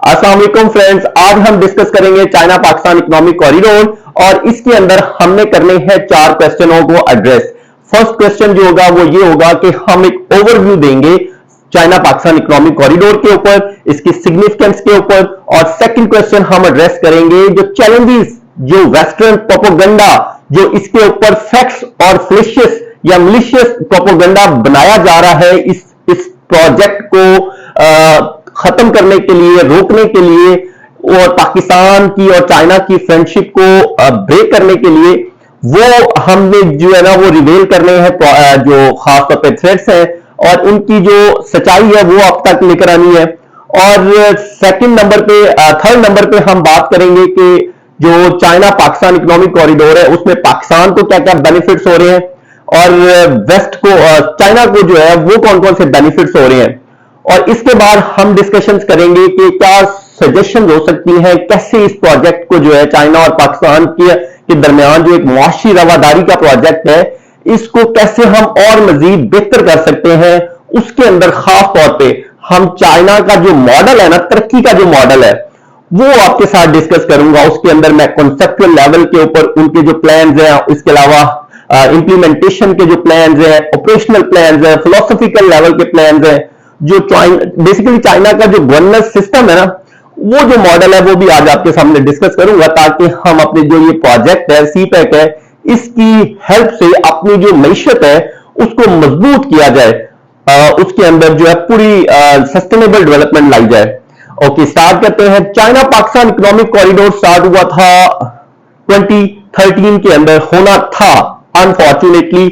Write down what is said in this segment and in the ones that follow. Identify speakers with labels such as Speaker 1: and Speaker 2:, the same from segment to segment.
Speaker 1: अस्सलाम वालेकुम फ्रेंड्स, आज हम डिस्कस करेंगे चाइना पाकिस्तान इकोनॉमिक कॉरिडोर और इसके अंदर हमने करने हैं 4 क्वेश्चनों को एड्रेस। फर्स्ट क्वेश्चन जो होगा वो ये होगा कि हम एक ओवरव्यू देंगे चाइना पाकिस्तान इकोनॉमिक कॉरिडोर के ऊपर, इसकी सिग्निफिकेंस के ऊपर। और सेकंड क्वेश्चन हम एड्रेस करेंगे जो चैलेंजेस, जो वेस्टर्न प्रोपेगेंडा, जो इसके ऊपर फैक्ट्स और फ्लेशियस या मिलिशियस प्रोपेगेंडा बनाया जा रहा है इस प्रोजेक्ट को खत्म करने के लिए, रोकने के लिए और पाकिस्तान की और चाइना की फ्रेंडशिप को ब्रेक करने के लिए, वो हमने जो है ना वो रिवील करने हैं जो खासतौर पे थ्रेड्स हैं और उनकी जो सच्चाई है वो अब तक लेकर आनी है। और सेकंड नंबर पे, थर्ड नंबर पे हम बात करेंगे कि जो चाइना पाकिस्तान इकोनॉमिक कॉरिडोर है उसमें पाकिस्तान को क्या क्या बेनिफिट्स हो रहे हैं और वेस्ट को, चाइना को जो है वो कौन कौन से बेनिफिट्स हो रहे हैं। और इसके बाद हम डिस्कशंस करेंगे कि क्या सजेशन हो सकती है, कैसे इस प्रोजेक्ट को जो है चाइना और पाकिस्तान के दरमियान जो एक मुआशी रवादारी का प्रोजेक्ट है, इसको कैसे हम और मजीद बेहतर कर सकते हैं। उसके अंदर खास तौर पे हम चाइना का जो मॉडल है ना, तरक्की का जो मॉडल है, वो आपके साथ डिस्कस करूंगा। उसके अंदर मैं कॉन्सेप्चुअल लेवल के ऊपर उनके जो प्लान्स हैं, इसके अलावा इंप्लीमेंटेशन के जो प्लान्स हैं, ऑपरेशनल प्लान्स हैं, फिलोसॉफिकल लेवल के प्लान्स हैं, जो बेसिकली चाइना का जो गवर्नेंस सिस्टम है ना, वो जो मॉडल है वो भी आज आपके सामने डिस्कस करूंगा, ताकि हम अपने जो ये प्रोजेक्ट है, सीपैक है, इसकी हेल्प से अपनी जो मैशत है उसको मजबूत किया जाए, उसके अंदर जो है पूरी सस्टेनेबल डेवलपमेंट लाई जाए। ओके, स्टार्ट करते हैं। China Pakistan economic corridor start हुआ था 2013 के अंदर, होना था। अनफॉर्चुनेटली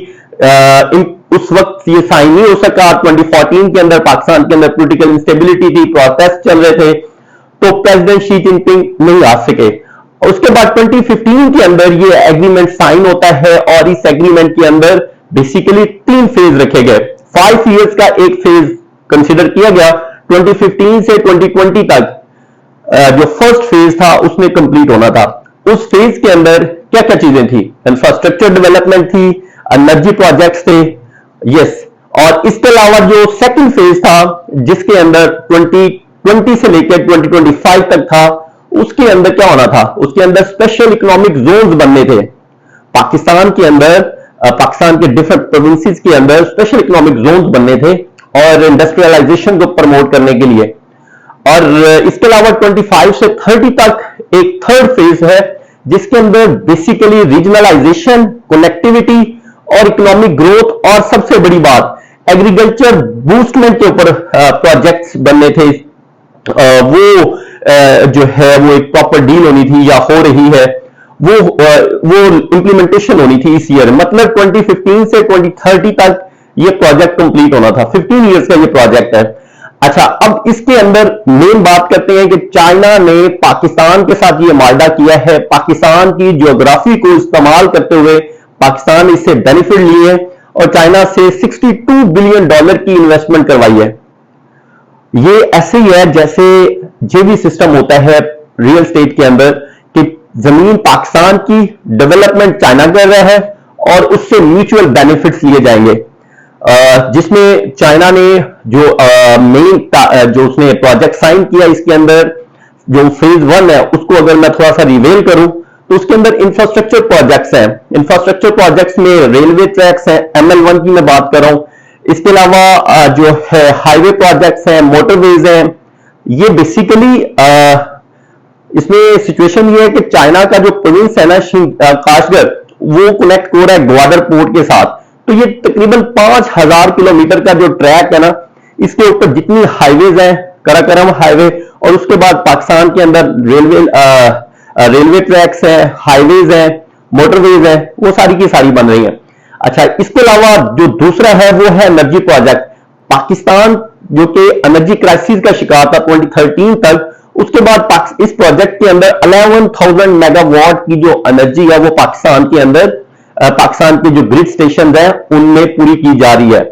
Speaker 1: उस वक्त ये साइन नहीं हो सका। 2014 के अंदर पाकिस्तान के अंदर पॉलिटिकल इंस्टेबिलिटी थी, प्रोटेस्ट चल रहे थे, तो प्रेसिडेंट शी जिनपिंग नहीं आ सके। उसके बाद 2015 के अंदर ये एग्रीमेंट साइन होता है और इस एग्रीमेंट के अंदर बेसिकली 3 फेज रखे गए। 5 इयर्स का एक फेज कंसिडर किया गया। 2015 से 2020 तक जो फर्स्ट फेज था उसमें कंप्लीट होना था। उस फेज के अंदर क्या क्या चीजें थी? इंफ्रास्ट्रक्चर डेवलपमेंट थी, एनर्जी प्रोजेक्ट्स थे, यस। और इसके अलावा जो सेकंड फेज था जिसके अंदर 2020 से लेकर 2025 तक था, उसके अंदर क्या होना था? उसके अंदर स्पेशल इकोनॉमिक जोन्स बनने थे। पाकिस्तान के अंदर, पाकिस्तान के डिफरेंट प्रोविंसेस के अंदर स्पेशल इकोनॉमिक जोन्स बनने थे और इंडस्ट्रियलाइजेशन को प्रमोट करने के लिए। और इसके अलावा 25 से 30 तक एक थर्ड फेज है जिसके अंदर बेसिकली रीजनलाइजेशन, कनेक्टिविटी और इकोनॉमिक ग्रोथ और सबसे बड़ी बात एग्रीकल्चर बूस्टमेंट के ऊपर प्रोजेक्ट्स बनने थे। वो जो है वो एक प्रॉपर डील होनी थी या हो रही है, वो इंप्लीमेंटेशन होनी थी इस ईयर। मतलब 2015 से 2030 तक ये प्रोजेक्ट कंप्लीट होना था। 15 इयर्स का ये प्रोजेक्ट है। अच्छा, अब इसके अंदर मेन बात करते हैं कि चाइना ने पाकिस्तान के साथ ये मायदा किया है। पाकिस्तान की ज्योग्राफी को इस्तेमाल करते हुए पाकिस्तान इससे बेनिफिट लिए है और चाइना से $62 बिलियन की इन्वेस्टमेंट करवाई है। ये ऐसे ही है जैसे जेवी सिस्टम होता है रियल एस्टेट के अंदर, कि जमीन पाकिस्तान की, डेवलपमेंट चाइना कर रहा है और उससे म्यूचुअल बेनिफिट्स लिए जाएंगे। जिसमें चाइना ने जो मेन जो उसने प्रोजेक्ट साइन किया, इसके अंदर जो फेज 1 है उसको अगर मैं थोड़ा सा रिवील करूं तो उसके अंदर इंफ्रास्ट्रक्चर प्रोजेक्ट्स हैं। इंफ्रास्ट्रक्चर प्रोजेक्ट्स में रेलवे ट्रैक्स हैं, ML1 की मैं बात कर रहा हूं। इसके अलावा जो है हाईवे प्रोजेक्ट्स हैं, मोटरवेज हैं। ये बेसिकली इसमें सिचुएशन ये है कि चाइना का जो प्रोविंस है ना काशगर, वो कनेक्ट हो रहा है ग्वादर पोर्ट के साथ। तो ये तकरीबन 5000 किलोमीटर का जो ट्रैक है ना, इसके ऊपर जितनी हाईवेज हैं, कराकोरम हाईवे और उसके बाद पाकिस्तान के अंदर रेलवे ट्रैक्स हैं, हाईवेज हैं, मोटरवेज हैं, वो सारी की सारी बन रही हैं। अच्छा, इसके अलावा जो दूसरा है वो है एनर्जी प्रोजेक्ट। पाकिस्तान जो कि एनर्जी क्राइसिस का शिकार था 2013 तक, उसके बाद इस प्रोजेक्ट के अंदर 11,000 मेगावाट की जो एनर्जी है वो पाकिस्तान के अंदर, पाकिस्तान के जो ग्रिड स्टेशन है उनमें पूरी की जा रही है।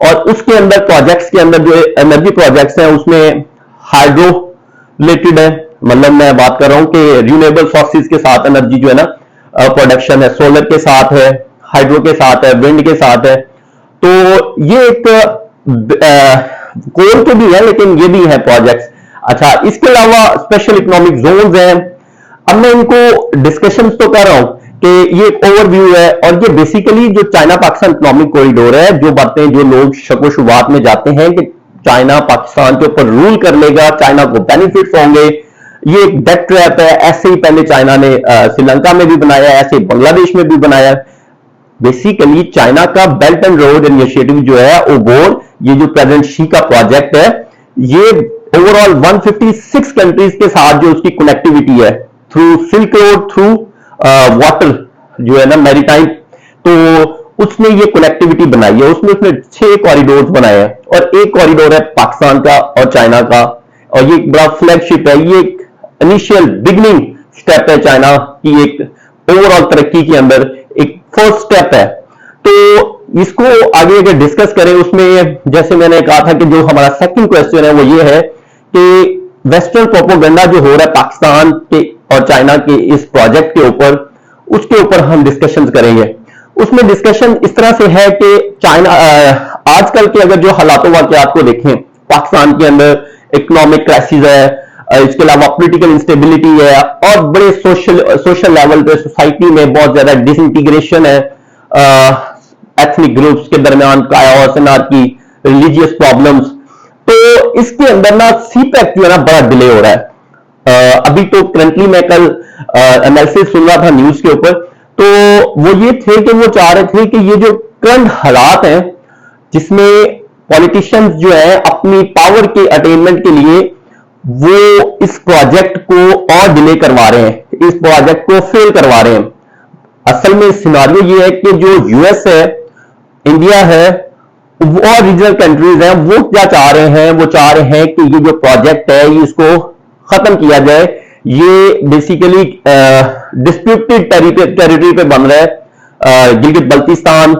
Speaker 1: और उसके अंदर प्रोजेक्ट्स के अंदर जो एनर्जी प्रोजेक्ट्स हैं उसमें हाइड्रो रिलेटेड है। मतलब मैं बात कर रहा हूं कि रिन्यूएबल सोर्सेज के साथ एनर्जी जो है ना प्रोडक्शन है, सोलर के साथ है, हाइड्रो के साथ है, विंड के साथ है। तो ये एक कोल के भी है लेकिन ये भी है प्रोजेक्ट्स। अच्छा, इसके अलावा स्पेशल इकोनॉमिक जोन्स हैं। अब मैं इनको डिस्कशंस तो कर रहा हूं कि ये एक ओवरव्यू है, और ये बेसिकली जो चाइना पाकिस्तान इकोनॉमिक कॉरिडोर है, जो बातें जो लोग शको शुबात में जाते हैं कि चाइना पाकिस्तान के ऊपर रूल कर लेगा, चाइना को बेनिफिट्स होंगे, ये एक डेट ट्रैप है। ऐसे ही पहले चाइना ने श्रीलंका में भी बनाया, ऐसे बांग्लादेश में भी बनाया। बेसिकली चाइना का बेल्ट एंड रोड इनिशिएटिव जो है ओबोर, ये जो प्रेसिडेंट शी का प्रोजेक्ट है, ये ओवरऑल 156 कंट्रीज के साथ जो उसकी कनेक्टिविटी है through silk road, through water जो है ना मैरीटाइम, तो उसने ये कनेक्टिविटी बनाई है। उसने 6 कॉरिडोर बनाए हैं, और एक कॉरिडोर है पाकिस्तान का और चाइना का, और ये एक बड़ा फ्लैगशिप है। ये एक इनिशियल बिगनिंग स्टेप है चाइना की एक ओवरऑल तरक्की के अंदर, एक फर्स्ट स्टेप है। तो इसको आगे अगर डिस्कस करें, उसमें जैसे मैंने कहा था कि जो हमारा सेकंड क्वेश्चन है वो ये है कि वेस्टर्न प्रोपोगंडा जो हो रहा है पाकिस्तान के और चाइना के इस प्रोजेक्ट के ऊपर, उसके ऊपर हम डिस्कशन करेंगे। उसमें डिस्कशन इस तरह से है कि चाइना आजकल के अगर जो हालातों वाकयात को देखें, पाकिस्तान के अंदर इकोनॉमिक क्राइसिस है, इसके अलावा पॉलिटिकल इंस्टेबिलिटी है, और बड़े सोशल लेवल पे सोसाइटी में बहुत ज्यादा डिसइंटीग्रेशन है, एथनिक ग्रुप्स के दरमियान काओस, अनार्की, रिलीजियस प्रॉब्लम्स। तो इसके अंदर ना सीपैक जो है ना बड़ा डिले हो रहा है। अभी तो करंटली मैं कल एनालिसिस सुन रहा था न्यूज के ऊपर, तो वो ये थे कि वो चाह रहे थे कि ये जो करंट हालात हैं जिसमें पॉलिटिशियंस जो है अपनी पावर के अटेनमेंट के लिए वो इस प्रोजेक्ट को और डिले करवा रहे हैं, इस प्रोजेक्ट को फेल करवा रहे हैं। असल में सिनारियो ये है कि जो यूएस है, इंडिया है और रीजनल कंट्रीज हैं, वो क्या चाह रहे हैं, वो चाह रहे हैं कि ये जो प्रोजेक्ट है ये इसको खत्म किया जाए। ये बेसिकली डिस्प्यूटेड टेरिटरी पे बन रहा है, गिलगित बल्तिस्तान,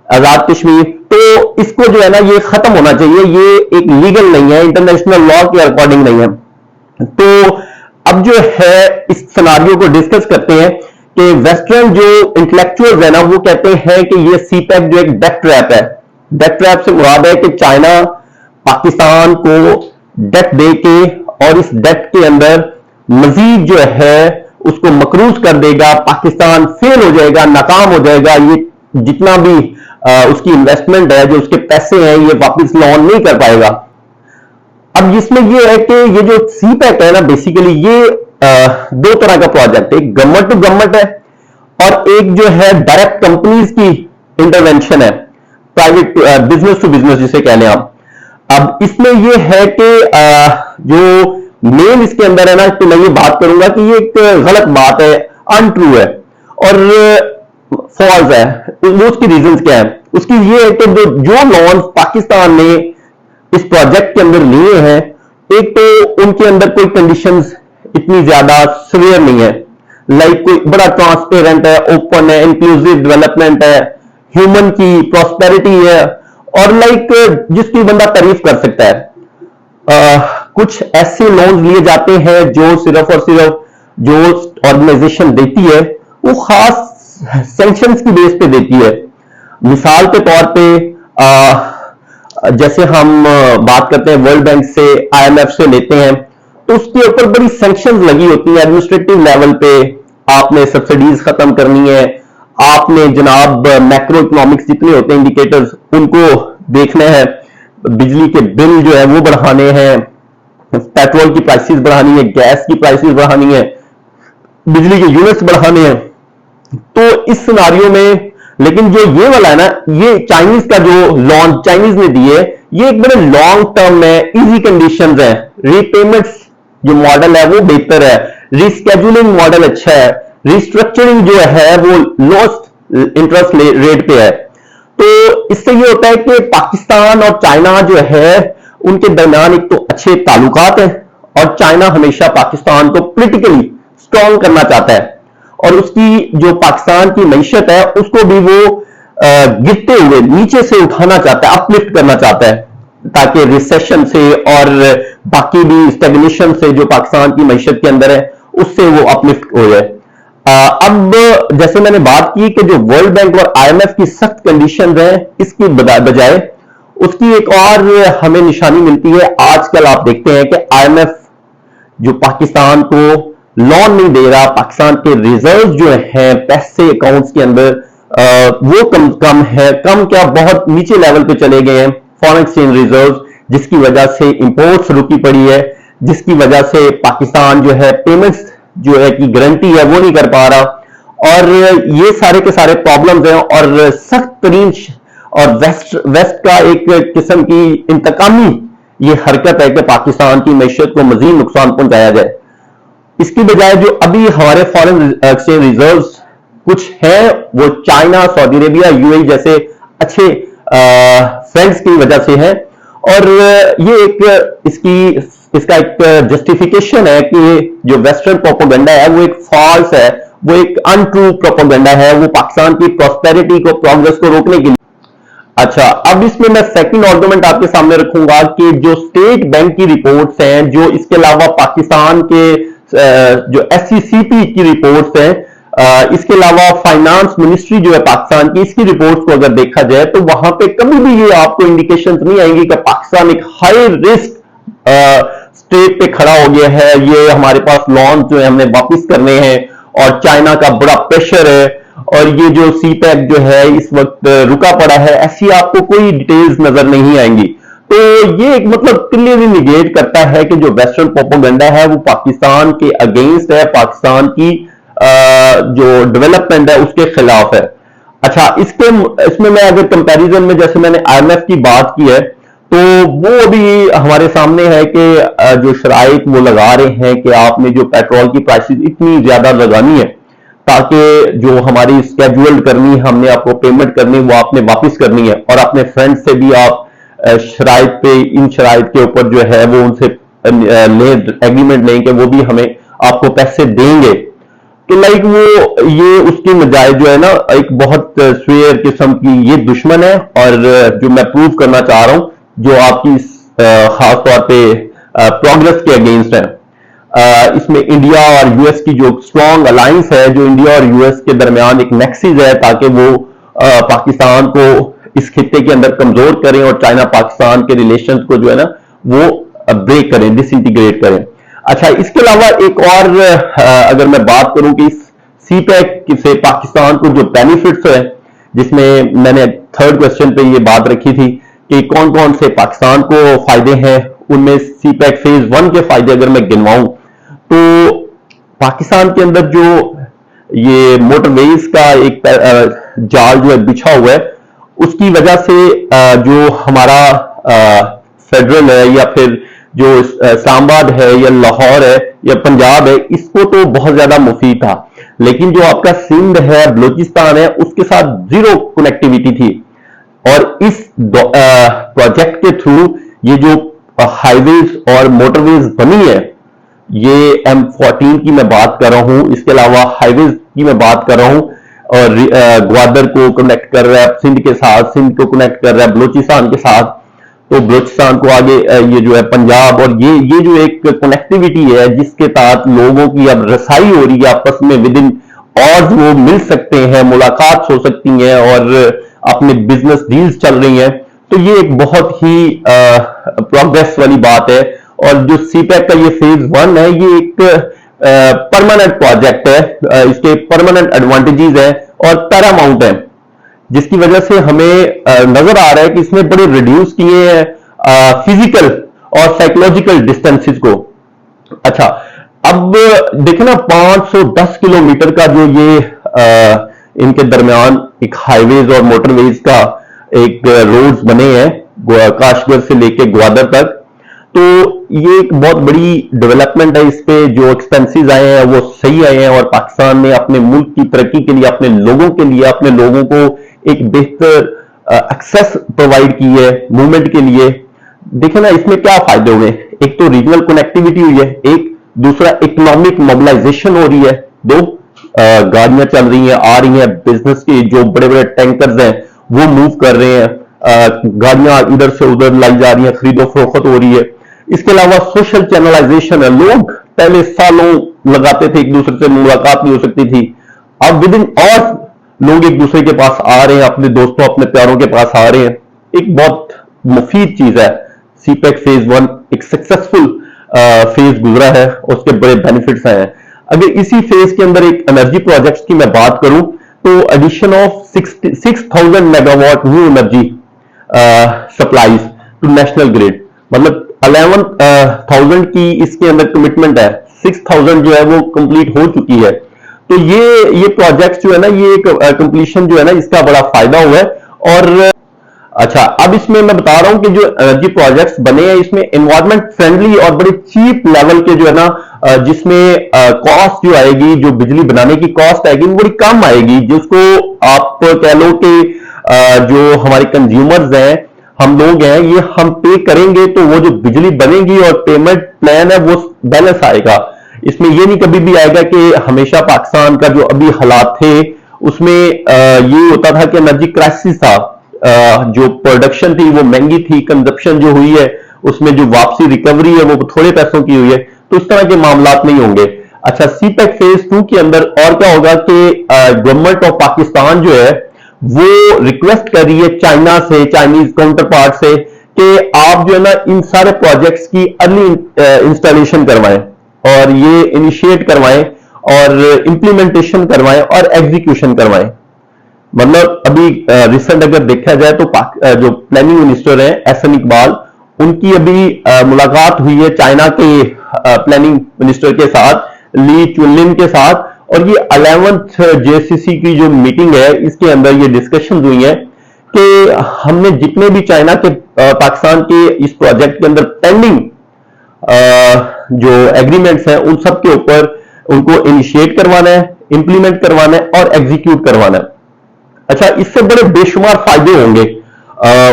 Speaker 1: आजाद कश्मीर, तो इसको जो है ना ये खत्म होना चाहिए। ये एक लीगल नहीं है, इंटरनेशनल लॉ के अकॉर्डिंग नहीं है। तो अब जो है इस सिनारियो को डिस्कस करते हैं कि वेस्टर्न जो इंटेलेक्चुअल्स है ना, वो कहते हैं कि ये सीपैक जो एक डेट ट्रैप है। डेट ट्रैप से मुराद है कि चाइना पाकिस्तान को डेट दे के और इस डेट के अंदर मजीद जो है उसको मकरूज कर देगा, पाकिस्तान फेल हो जाएगा, नाकाम हो जाएगा, ये जितना भी उसकी इन्वेस्टमेंट है, जो उसके पैसे हैं, ये वापस लॉन नहीं कर पाएगा। अब इसमें ये है कि ये जो सीपैक है ना, बेसिकली ये दो तरह का प्रोजेक्ट है, एक गवर्नमेंट टू गवर्नमेंट है और एक जो है डायरेक्ट कंपनीज की इंटरवेंशन है, प्राइवेट बिजनेस टू बिजनेस जिसे कह लें आप। अब इसमें ये है कि जो मेन इसके अंदर है ना, तो मैं ये बात करूंगा कि ये एक गलत बात है, अनट्रू है और फॉल्स है। वो उसकी रीजंस क्या है? उसकी ये है कि जो लॉन्स पाकिस्तान ने इस प्रोजेक्ट के अंदर लिए हैं, एक तो उनके अंदर कोई कंडीशंस इतनी ज्यादा सीवियर नहीं है, लाइक कोई बड़ा ट्रांसपेरेंट है, ओपन है, इंक्लूसिव डेवलपमेंट है, ह्यूमन की प्रॉस्पेरिटी है, और लाइक जिसकी बंदा तारीफ कर सकता है। कुछ ऐसे लोन लिए जाते हैं जो सिर्फ और सिर्फ जो ऑर्गेनाइजेशन देती है वो खास सैंक्शंस की बेस पे देती है। मिसाल के तौर पे जैसे हम बात करते हैं वर्ल्ड बैंक से, आईएमएफ से लेते हैं, तो उसके ऊपर बड़ी सैंक्शंस लगी होती है एडमिनिस्ट्रेटिव लेवल पे। आपने सब्सिडीज खत्म करनी है, आपने जनाब मैक्रो इकोनॉमिक्स जितने होते हैं इंडिकेटर्स उनको देखने हैं, बिजली के बिल जो है वो बढ़ाने हैं, पेट्रोल की प्राइसेस बढ़ानी है, गैस की प्राइसेस बढ़ानी है, बिजली के यूनिट्स बढ़ाने हैं। तो इस सिनारियो में लेकिन जो ये वाला है ना, ये चाइनीज का जो लॉन्च चाइनीज ने दिए, ये एक बड़े लॉन्ग टर्म में इजी कंडीशंस है, रीपेमेंट्स जो मॉडल है वो बेहतर है, रिस्केड्यूलिंग मॉडल अच्छा है, रिस्ट्रक्चरिंग जो है वो लोएस्ट इंटरेस्ट रेट पे है। तो इससे ये होता है कि पाकिस्तान और चाइना जो है उनके दरमियान एक तो अच्छे ताल्लुकात हैं, और चाइना हमेशा पाकिस्तान को पॉलिटिकली स्ट्रॉन्ग करना चाहता है, और उसकी जो पाकिस्तान की मैशत है उसको भी वो गिरते हुए नीचे से उठाना चाहता है, अपलिफ्ट करना चाहता है, ताकि रिसेशन से और बाकी भी स्टेगनेशन से जो पाकिस्तान की मैशत के अंदर है उससे वो अपलिफ्ट हो जाए। अब जैसे मैंने बात की कि जो वर्ल्ड बैंक और आईएमएफ की सख्त कंडीशन है, इसकी बजाय उसकी एक और हमें निशानी मिलती है। आजकल आप देखते हैं कि आईएमएफ जो पाकिस्तान को लोन नहीं दे रहा, पाकिस्तान के रिजर्व जो हैं पैसे अकाउंट्स के अंदर वो कम है, कम क्या बहुत नीचे लेवल पे चले गए हैं फॉरेन एक्सचेंज रिजर्व, जिसकी वजह से इंपोर्ट्स रुकी पड़ी है, जिसकी वजह से पाकिस्तान जो है पेमेंट्स जो है की गारंटी है वो नहीं कर पा रहा, और ये सारे के सारे प्रॉब्लम्स हैं। और सख्त तरीन और वेस्ट का एक किस्म की इंतकामी ये हरकत है कि पाकिस्तान की मैशत को मजीद नुकसान पहुंचाया जाए। इसकी बजाय जो अभी हमारे फॉरेन एक्सचेंज रिजर्व्स कुछ है वो चाइना, सऊदी अरेबिया, यूएई जैसे अच्छे फ्रेंड्स की वजह से है, और ये एक इसका एक जस्टिफिकेशन है कि जो वेस्टर्न प्रोपेगेंडा है वो एक फॉल्स है, वो एक अनट्रू प्रोपेगेंडा है, वो पाकिस्तान की प्रॉस्पेरिटी को, प्रोग्रेस को रोकने के लिए। अच्छा, अब इसमें मैं सेकंड आर्गुमेंट आपके सामने रखूंगा कि जो स्टेट बैंक की रिपोर्ट्स हैं, जो इसके अलावा पाकिस्तान के जो SCCP की रिपोर्ट्स हैं, इसके अलावा फाइनेंस मिनिस्ट्री जो है पाकिस्तान की, इसकी रिपोर्ट्स को अगर देखा जाए तो वहां पे कभी भी ये आपको इंडिकेशंस नहीं आएंगी कि पाकिस्तान एक हाई रिस्क स्टेट पे खड़ा हो गया है, ये हमारे पास लोन जो है हमने वापस करने हैं और चाइना का बड़ा प्रेशर है और ये जो CPEC जो है इस वक्त रुका पड़ा है, ऐसी आपको कोई डिटेल्स नजर नहीं आएंगी। तो ये एक मतलब क्लियरली निगेट करता है कि जो वेस्टर्न प्रोपेगेंडा है वो पाकिस्तान के अगेंस्ट है, पाकिस्तान की जो डेवलपमेंट है उसके खिलाफ है। अच्छा, इसमें मैं अगर कंपैरिजन में जैसे मैंने IMF की बात की है तो वो भी हमारे सामने है कि जो शराइत वो लगा रहे हैं कि आपने जो पेट्रोल की प्राइसेस इतनी ज्यादा लगानी है ताकि जो हमारी स्केड्यूल करनी है, हमने आपको पेमेंट करनी है, वो आपने वापस करनी है, और अपने फ्रेंड से भी आप शराइत पे, इन शराइत के ऊपर जो है वो उनसे एग्रीमेंट लें कि वो भी हमें आपको पैसे देंगे। तो लाइक वो ये उसकी मजाज जो है ना एक बहुत स्वेयर किस्म की ये दुश्मन है, और जो मैं प्रूव करना चाह रहा हूं जो आपकी खास तौर पे प्रोग्रेस के अगेंस्ट है। इसमें इंडिया और यूएस की जो स्ट्रॉन्ग अलायंस है, जो इंडिया और यूएस के दरमियान एक नेक्सिस है ताकि वो पाकिस्तान को इस खित्ते के अंदर कमजोर करें और चाइना पाकिस्तान के रिलेशंस को जो है ना वो ब्रेक करें, डिसइंटीग्रेट करें। अच्छा, इसके अलावा एक और अगर मैं बात करूं कि इस CPEC से पाकिस्तान को जो बेनिफिट्स है, जिसमें मैंने थर्ड क्वेश्चन पे ये बात रखी थी कि कौन कौन से पाकिस्तान को फायदे हैं, उनमें CPEC फेज 1 के फायदे अगर मैं गिनवाऊं तो पाकिस्तान के अंदर जो ये मोटरवेज का एक जाल जो है बिछा हुआ है, उसकी वजह से जो हमारा फेडरल है या फिर जो इस्लामाबाद है या लाहौर है या पंजाब है, इसको तो बहुत ज्यादा मुफीद था, लेकिन जो आपका सिंध है, बलूचिस्तान है, उसके साथ जीरो कनेक्टिविटी थी। और इस प्रोजेक्ट के थ्रू ये जो हाईवेज और मोटरवेज बनी है, ये M14 की मैं बात कर रहा हूं, इसके अलावा हाईवेज की मैं बात कर रहा हूं, और ग्वादर को कनेक्ट कर रहा है सिंध के साथ, सिंध को कनेक्ट कर रहा है बलूचिस्तान के साथ, तो बलूचिस्तान को आगे ये जो है पंजाब, और ये जो एक कनेक्टिविटी है जिसके तहत लोगों की अब रसाई हो रही है आपस में, विद इन और वो मिल सकते हैं, मुलाकात हो सकती हैं और अपने बिजनेस डील्स चल रही हैं, तो ये एक बहुत ही प्रोग्रेस वाली बात है। और जो CPEC का ये फेज 1 है, ये एक परमानेंट प्रोजेक्ट है, इसके परमानेंट एडवांटेजेस हैं और पैरामाउंट है, जिसकी वजह से हमें नजर आ रहा है कि इसने बड़े रिड्यूस किए हैं फिजिकल और साइकोलॉजिकल डिस्टेंसेस को। अच्छा, अब देखें ना 510 किलोमीटर का जो ये इनके दरमियान एक हाईवेज और मोटरवेज का एक रोड्स बने हैं काशगढ़ से लेके ग्वादर तक, तो ये एक बहुत बड़ी डेवलपमेंट है। इस पे जो एक्सपेंसेस आए हैं वो सही आए हैं और पाकिस्तान ने अपने मुल्क की तरक्की के लिए, अपने लोगों के लिए, अपने लोगों को एक बेहतर एक्सेस प्रोवाइड की है मूवमेंट के लिए। देखें ना इसमें क्या फायदे हुए, एक तो रीजनल कनेक्टिविटी हुई है, एक दूसरा इकोनॉमिक मोबिलाइजेशन हो रही है, दो गाड़ियां चल रही हैं, आ रही हैं, बिजनेस के जो बड़े बड़े टैंकर्स हैं वो मूव कर रहे हैं, गाड़ियां इधर से उधर लाई जा रही हैं, खरीदो फरोख्त हो रही है। इसके अलावा सोशल चैनलाइजेशन है, लोग पहले सालों लगाते थे, एक दूसरे से मुलाकात नहीं हो सकती थी, अब विद इन और लोग एक दूसरे के पास आ रहे हैं, अपने दोस्तों अपने प्यारों के पास आ रहे हैं। एक बहुत मुफीद चीज है CPEC फेज 1, एक सक्सेसफुल फेज गुजरा है, उसके बड़े बेनिफिट्स आए हैं। अगर इसी फेज के अंदर एक एनर्जी प्रोजेक्ट्स की मैं बात करूं तो addition of 6,000 megawatt new energy supplies to national grid, मतलब 11,000 की इसके अंदर कमिटमेंट है, 6,000 जो है वो कंप्लीट हो चुकी है। तो ये प्रोजेक्ट जो है ना, ये कंप्लीशन जो है ना, इसका बड़ा फायदा हुआ है। और अच्छा, अब इसमें मैं बता रहा हूं कि जो एनर्जी प्रोजेक्ट्स बने हैं इसमें एनवायरमेंट फ्रेंडली और बड़े चीप लेवल के जो है ना, जिसमें कॉस्ट जो आएगी, जो बिजली बनाने की कॉस्ट आएगी वो बड़ी कम आएगी, जिसको आप कह लो कि जो हमारे कंज्यूमर्स हैं, हम लोग हैं, ये हम पे करेंगे तो वो जो बिजली बनेगी और पेमेंट प्लान है वो बैलेंस आएगा। इसमें ये नहीं कभी भी आएगा कि हमेशा पाकिस्तान का जो अभी हालात थे उसमें ये होता था कि एनर्जी क्राइसिस था, जो प्रोडक्शन थी वो महंगी थी, कंजप्शन जो हुई है उसमें जो वापसी रिकवरी है वो थोड़े पैसों की हुई है, तो इस तरह के मामलात नहीं होंगे। अच्छा, सीपेक फेज 2 के अंदर और क्या होगा कि गवर्नमेंट ऑफ पाकिस्तान जो है वो रिक्वेस्ट कर रही है चाइना से, चाइनीज काउंटर पार्ट से, कि आप जो है ना इन सारे प्रोजेक्ट्स की अर्ली इंस्टॉलेशन करवाएं और ये इनिशिएट करवाएं और इंप्लीमेंटेशन करवाएं और एग्जीक्यूशन करवाएं। मतलब अभी रिसेंट अगर देखा जाए तो जो प्लानिंग मिनिस्टर है एहसन इकबाल, उनकी अभी मुलाकात हुई है चाइना के प्लानिंग मिनिस्टर के साथ, ली चुनलिन के साथ, और ये 11th जेसीसी की जो मीटिंग है इसके अंदर ये डिस्कशन हुई है कि हमने जितने भी चाइना के पाकिस्तान के इस प्रोजेक्ट के अंदर पेंडिंग जो एग्रीमेंट्स हैं उन सब के ऊपर उनको इनिशिएट करवाना है, इंप्लीमेंट करवाना है और एग्जीक्यूट करवाना है। अच्छा, इससे बड़े बेशुमार फायदे होंगे।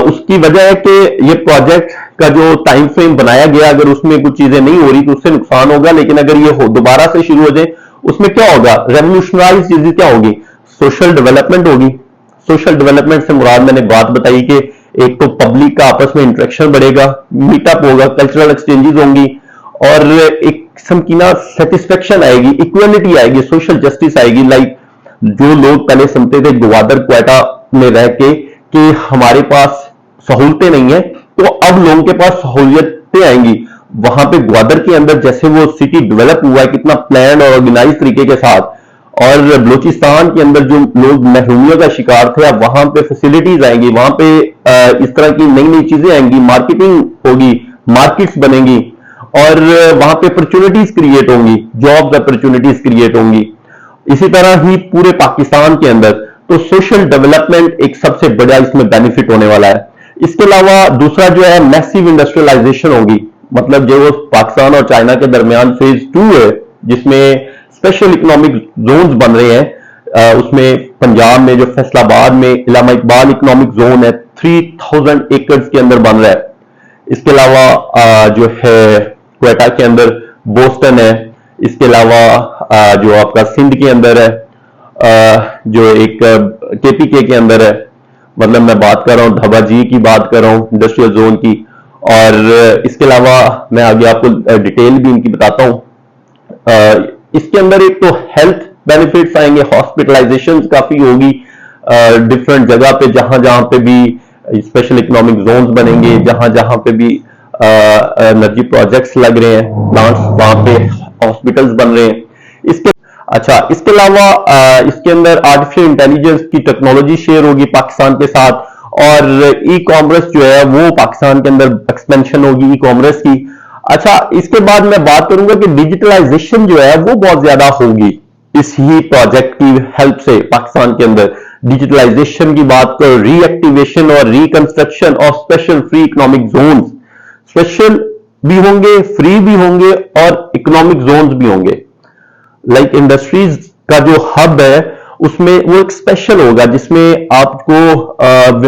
Speaker 1: उसकी वजह है कि ये प्रोजेक्ट का जो टाइम फ्रेम बनाया गया, अगर उसमें कुछ चीजें नहीं हो रही तो उससे नुकसान होगा, लेकिन अगर ये दोबारा से शुरू हो जाए उसमें क्या होगा, रेवोल्यूशनरी चीजें क्या होगी, सोशल डेवलपमेंट होगी। सोशल डेवलपमेंट से मुराद मैंने बात बताई कि एक तो पब्लिक का आपस में इंटरेक्शन बढ़ेगा, मीटअप होगा, कल्चरल एक्सचेंजेस होंगी और एक किस्म की ना सेटिस्फेक्शन आएगी, इक्वलिटी आएगी, सोशल जस्टिस आएगी। लाइक जो लोग पहले सुनते थे ग्वादर क्वेटा में रह के कि हमारे पास सहूलतें नहीं है, तो अब लोगों के पास सहूलियतें आएंगी। वहां पे ग्वादर के अंदर जैसे वो सिटी डेवलप हुआ है कितना प्लान और ऑर्गेनाइज तरीके के साथ, और बलूचिस्तान के अंदर जो लोग महरूमियों का शिकार थे अब वहां पे फैसिलिटीज आएंगी, वहां पे इस तरह की नई नई चीजें आएंगी, मार्केटिंग होगी, मार्केट्स बनेंगी और वहां पे अपॉर्चुनिटीज क्रिएट होंगी, जॉब्स अपॉर्चुनिटीज क्रिएट होंगी। इसी तरह ही पूरे पाकिस्तान के अंदर तो सोशल डेवलपमेंट एक सबसे बड़ा इसमें बेनिफिट होने वाला है। इसके अलावा दूसरा जो है मैसिव इंडस्ट्रियलाइजेशन होगी, मतलब जो पाकिस्तान और चाइना के दरमियान फेज 2 है जिसमें स्पेशल इकोनॉमिक जोन्स बन रहे हैं, उसमें पंजाब में जो फैसलाबाद में इलामा इकबाल इकोनॉमिक जोन है 3000 एकड़ के अंदर बन रहा है। इसके अलावा जो है क्वेटा के अंदर बोस्टन है, इसके अलावा जो आपका सिंध के अंदर है, जो एक केपीके के अंदर है, मतलब मैं बात कर रहा हूं धबाजी की बात कर रहा हूं इंडस्ट्रियल जोन की। और इसके अलावा मैं आगे आपको डिटेल भी इनकी बताता हूं। इसके अंदर एक तो हेल्थ बेनिफिट्स आएंगे, हॉस्पिटलाइजेशन काफी होगी डिफरेंट जगह पे, जहां जहां पे भी स्पेशल इकोनॉमिक जोन्स बनेंगे, जहां जहां पे भी एनर्जी प्रोजेक्ट्स लग रहे हैं, प्लांट्स, वहां पे हॉस्पिटल्स बन रहे हैं। इसके अलावा इसके अंदर आर्टिफिशियल इंटेलिजेंस की टेक्नोलॉजी शेयर होगी पाकिस्तान के साथ, और ई कॉमर्स जो है वो पाकिस्तान के अंदर एक्सपेंशन होगी ई कॉमर्स की। अच्छा, इसके बाद मैं बात करूंगा कि डिजिटलाइजेशन जो है वो बहुत ज्यादा होगी इस ही प्रोजेक्ट की हेल्प से। पाकिस्तान के अंदर डिजिटलाइजेशन की बात करो, रीएक्टिवेशन और reconstruction of special free economic zone, special भी होंगे, फ्री भी होंगे और इकोनॉमिक जोन्स भी होंगे। लाइक इंडस्ट्रीज का जो हब है उसमें वो एक स्पेशल होगा जिसमें आपको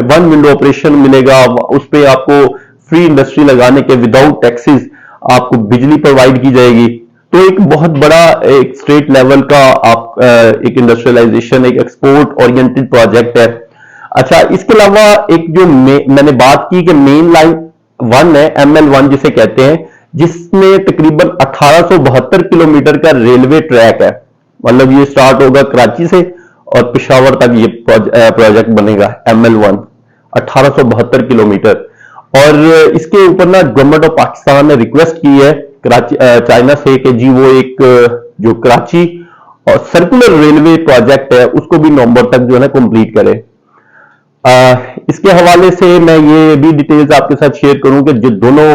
Speaker 1: वन विंडो ऑपरेशन मिलेगा, उस पर आपको फ्री इंडस्ट्री लगाने के विदाउट टैक्सेस आपको बिजली प्रोवाइड की जाएगी। तो एक बहुत बड़ा एक स्टेट लेवल का आप एक इंडस्ट्रियलाइजेशन, एक एक्सपोर्ट ओरिएंटेड प्रोजेक्ट है। अच्छा, इसके अलावा एक जो मैंने बात की कि मेन लाइन 1 है, ML1 जिसे कहते हैं, जिसमें तकरीबन 1872 किलोमीटर का रेलवे ट्रैक है। मतलब ये स्टार्ट होगा कराची से और पेशावर तक ये प्रोजेक्ट बनेगा ML1, 1872 किलोमीटर। और इसके ऊपर ना गवर्नमेंट ऑफ पाकिस्तान ने रिक्वेस्ट की है कराची चाइना से कि जी वो एक जो कराची और सर्कुलर रेलवे प्रोजेक्ट है उसको भी नवंबर तक जो है ना कंप्लीट करे। इसके हवाले से मैं ये भी डिटेल्स आपके साथ शेयर करूं कि जो दोनों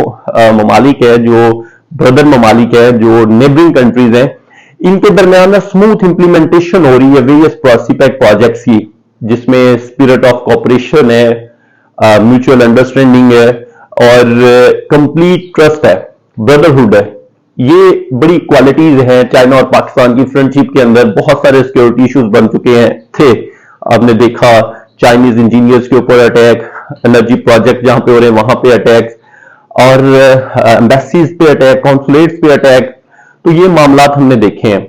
Speaker 1: ममालिक है, जो ब्रदर ममालिक है, जो नेबरिंग कंट्रीज हैं, इनके दरमियान ना स्मूथ इंप्लीमेंटेशन हो रही है वेरियस सीपैक प्रोजेक्ट्स की, जिसमें स्पिरिट ऑफ कॉपरेशन है, म्यूचुअल अंडरस्टैंडिंग है और कंप्लीट ट्रस्ट है, ब्रदरहुड है। ये बड़ी क्वालिटीज हैं चाइना और पाकिस्तान की फ्रेंडशिप के अंदर। बहुत सारे सिक्योरिटी इश्यूज बन चुके हैं थे, आपने देखा चाइनीज इंजीनियर्स के ऊपर अटैक, एनर्जी प्रोजेक्ट जहां पे हो रहे हैं वहां पे अटैक्स, और एम्बेसीज पे अटैक, कॉन्सुलेट्स पे अटैक। तो ये मामला हमने देखे हैं।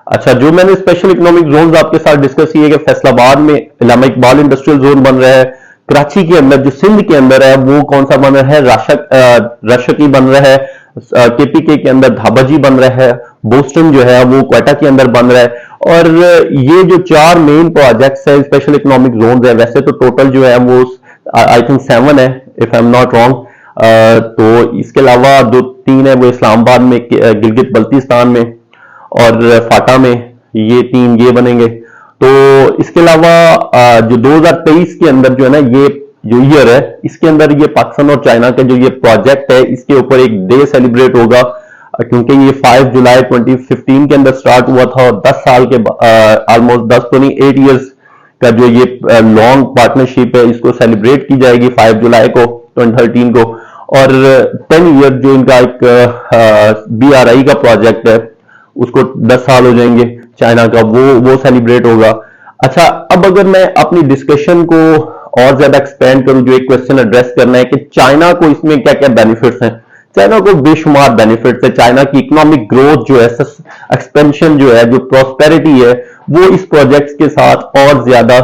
Speaker 1: अच्छा, जो मैंने स्पेशल इकोनॉमिक जोन आपके साथ डिस्कस किए कि फैसलाबाद में इलामा इकबाल इंडस्ट्रियल जोन बन रहा है, कराची के अंदर जो सिंध के अंदर है वो कौन सा बन रहा है, राशकी बन रहा है, केपीके के अंदर धाबाजी बन रहा है, बोस्टन जो है वो क्वेटा के अंदर बन रहा है। और ये जो 4 मेन प्रोजेक्ट्स है स्पेशल इकोनॉमिक जोन है, वैसे तो टोटल जो है वो आई थिंक 7 है if I am not wrong. तो इसके अलावा 2-3 है वो इस्लामाबाद में, गिलगित बल्तिस्तान में और फाटा में, ये 3 ये बनेंगे। तो इसके अलावा जो 2023 के अंदर जो है ना ये जो ईयर है, इसके अंदर ये पाकिस्तान और चाइना का जो ये प्रोजेक्ट है इसके ऊपर एक डे सेलिब्रेट होगा, क्योंकि ये 5 जुलाई 2015 के अंदर स्टार्ट हुआ था और 10 साल के ऑलमोस्ट 10 तो नहीं 8 इयर्स का जो ये लॉन्ग पार्टनरशिप है इसको सेलिब्रेट की जाएगी 5 जुलाई को 2013 को। और 10 ईयर जो इनका एक BRI का प्रोजेक्ट है उसको 10 साल हो जाएंगे चाइना का, वो सेलिब्रेट होगा। अच्छा, अब अगर मैं अपनी डिस्कशन को और ज्यादा एक्सपेंड करूं, जो एक क्वेश्चन एड्रेस करना है कि चाइना को इसमें क्या क्या बेनिफिट्स हैं। चाइना को बेशुमार बेनिफिट्स है। चाइना की इकोनॉमिक ग्रोथ जो है, एक्सपेंशन जो है, जो प्रॉस्पेरिटी है, वो इस प्रोजेक्ट्स के साथ और ज्यादा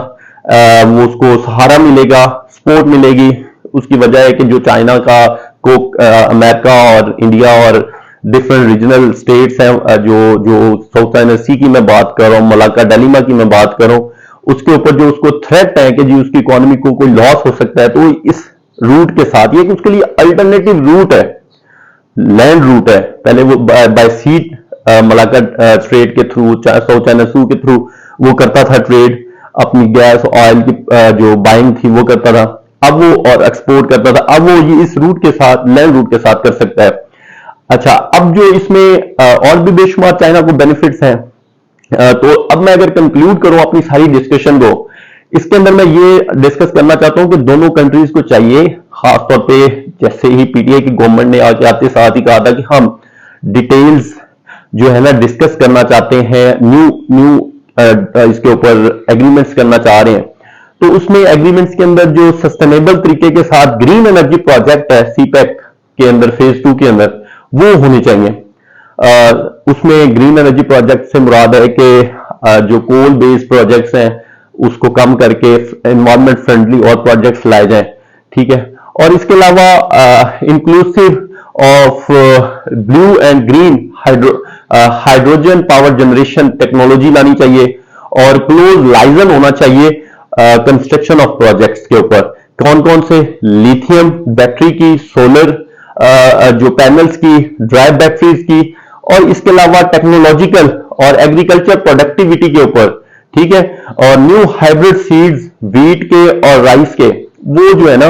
Speaker 1: वो उसको सहारा मिलेगा, सपोर्ट मिलेगी। उसकी वजह है कि जो चाइना का को अमेरिका और इंडिया और डिफरेंट रीजनल स्टेट्स हैं, जो साउथ चाइना सी की मैं बात कर रहा हूँ, मलाक्का डेलिमा की मैं बात कर रहा हूँ, उसके ऊपर जो उसको थ्रेट है कि जी उसकी इकोनॉमी को कोई लॉस हो सकता है, तो इस रूट के साथ ये उसके लिए अल्टरनेटिव रूट है, लैंड रूट है। पहले वो बाय सी मलाक्का स्ट्रेट के थ्रू, साउथ चाइना सी के थ्रू वो करता था ट्रेड, अपनी गैस ऑयल की जो बाइंग थी वो करता था, अब वो और एक्सपोर्ट करता था, अब वो ये इस रूट के साथ, लैंड रूट के साथ कर सकता है। अच्छा, अब जो इसमें और भी बेशुमार चाइना को बेनिफिट्स हैं, तो अब मैं अगर कंक्लूड करूं अपनी सारी डिस्कशन को, इसके अंदर मैं ये डिस्कस करना चाहता हूं कि दोनों कंट्रीज को चाहिए, खासतौर पे जैसे ही PTI की गवर्नमेंट ने आके आते साथ ही कहा था कि हम डिटेल्स जो है ना डिस्कस करना चाहते हैं, न्यू इसके ऊपर एग्रीमेंट्स करना चाह रहे हैं। तो उसमें एग्रीमेंट्स के अंदर जो सस्टेनेबल तरीके के साथ ग्रीन एनर्जी प्रोजेक्ट है सीपैक के अंदर, फेज 2 के अंदर, वो होने चाहिए। उसमें ग्रीन एनर्जी प्रोजेक्ट से मुराद है कि जो कोल बेस्ड प्रोजेक्ट्स हैं उसको कम करके एनवायरमेंट फ्रेंडली और प्रोजेक्ट्स लाए जाएं, ठीक है। और इसके अलावा inclusive of blue and green hydrogen power generation technology लानी चाहिए और क्लोज लाइजन होना चाहिए कंस्ट्रक्शन ऑफ प्रोजेक्ट्स के ऊपर। कौन कौन से? लिथियम बैटरी की, सोलर जो पैनल्स की, ड्राई बैटरीज की, और इसके अलावा टेक्नोलॉजिकल और एग्रीकल्चर प्रोडक्टिविटी के ऊपर, ठीक है। और न्यू हाइब्रिड सीड्स व्हीट के और राइस के, वो जो है ना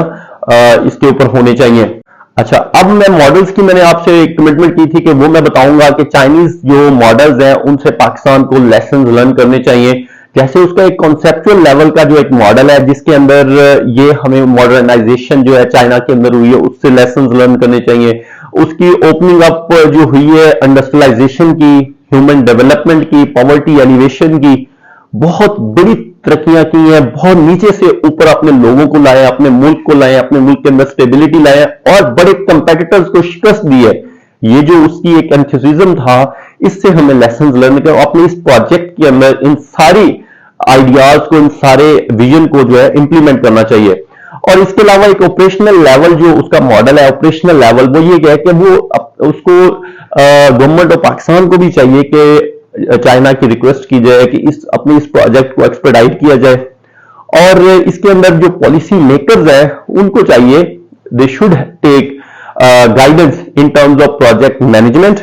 Speaker 1: इसके ऊपर होने चाहिए। अच्छा, अब मैं मॉडल्स की मैंने आपसे एक कमिटमेंट की थी कि वो मैं बताऊंगा कि चाइनीज जो मॉडल्स हैं उनसे पाकिस्तान को लेसन लर्न करने चाहिए। जैसे उसका एक कॉन्सेप्चुअल लेवल का जो एक मॉडल है जिसके अंदर ये हमें मॉडर्नाइजेशन जो है चाइना के अंदर हुई है उससे लेसन लर्न करने चाहिए। उसकी ओपनिंग अप जो हुई है इंडस्ट्रियलाइजेशन की, ह्यूमन डेवलपमेंट की, पॉवर्टी एलिवेशन की, बहुत बड़ी तरक्कियां की हैं, बहुत नीचे से ऊपर अपने लोगों को लाए, अपने मुल्क को लाए, अपने मुल्क के अंदर स्टेबिलिटी लाए और बड़े कंपेटिटर्स को शिकस्त दी है। ये जो उसकी एक एंथुसिज्म था, इससे हमें लेसन लर्न कर अपने इस प्रोजेक्ट के अंदर इन सारी आइडियाज को, इन सारे विजन को जो है इंप्लीमेंट करना चाहिए। और इसके अलावा एक ऑपरेशनल लेवल जो उसका मॉडल है, ऑपरेशनल लेवल, वो ये है कि वो उसको गवर्नमेंट ऑफ पाकिस्तान को भी चाहिए कि चाइना की रिक्वेस्ट की जाए कि अपने इस प्रोजेक्ट को एक्सपेडाइट किया जाए। और इसके अंदर जो पॉलिसी मेकर्स हैं उनको चाहिए, they should take guidance in terms of project management,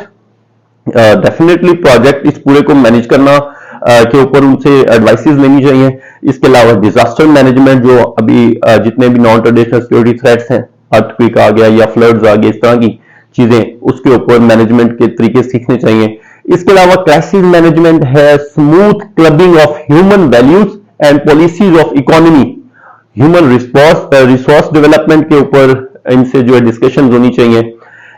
Speaker 1: definitely project इस पूरे को मैनेज करना के ऊपर उनसे एडवाइसेस लेनी चाहिए। इसके अलावा डिजास्टर मैनेजमेंट, जो अभी जितने भी नॉन ट्रेडिशनल सिक्योरिटी थ्रेट्स हैं, अर्थक्वेक आ गया या फ्लड्स आ गए, इस तरह की चीजें, उसके ऊपर मैनेजमेंट के तरीके सीखने चाहिए। इसके अलावा क्राइसिस मैनेजमेंट है, smooth clubbing of human values and policies of economy, human resource development के ऊपर इनसे जो है डिस्कशन होनी चाहिए।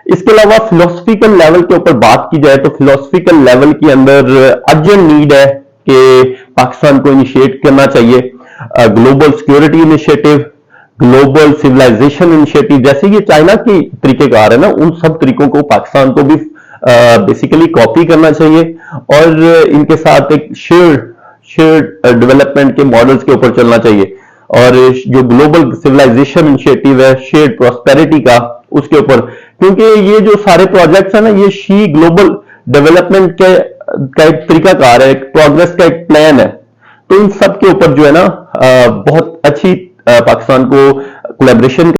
Speaker 1: इसके अलावा फिलोसफिकल लेवल के ऊपर बात की जाए तो फिलोसफिकल लेवल के अंदर अर्जेंट नीड है कि पाकिस्तान को इनिशिएट करना चाहिए global security initiative, global civilisation initiative, जैसे ये चाइना की तरीकेकार है ना, उन सब तरीकों को पाकिस्तान को भी बेसिकली कॉपी करना चाहिए और इनके साथ एक शेयर्ड डेवलपमेंट के मॉडल्स के ऊपर चलना चाहिए। और जो ग्लोबल सिविलाइजेशन इनिशिएटिव है शेयर्ड प्रॉस्पेरिटी का, उसके ऊपर, क्योंकि ये जो सारे प्रोजेक्ट्स है ना, ये शी ग्लोबल डेवलपमेंट का एक तरीकाकार है, एक प्रोग्रेस का एक प्लान है। तो इन सब के ऊपर जो है ना बहुत अच्छी पाकिस्तान को कोलैबोरेशन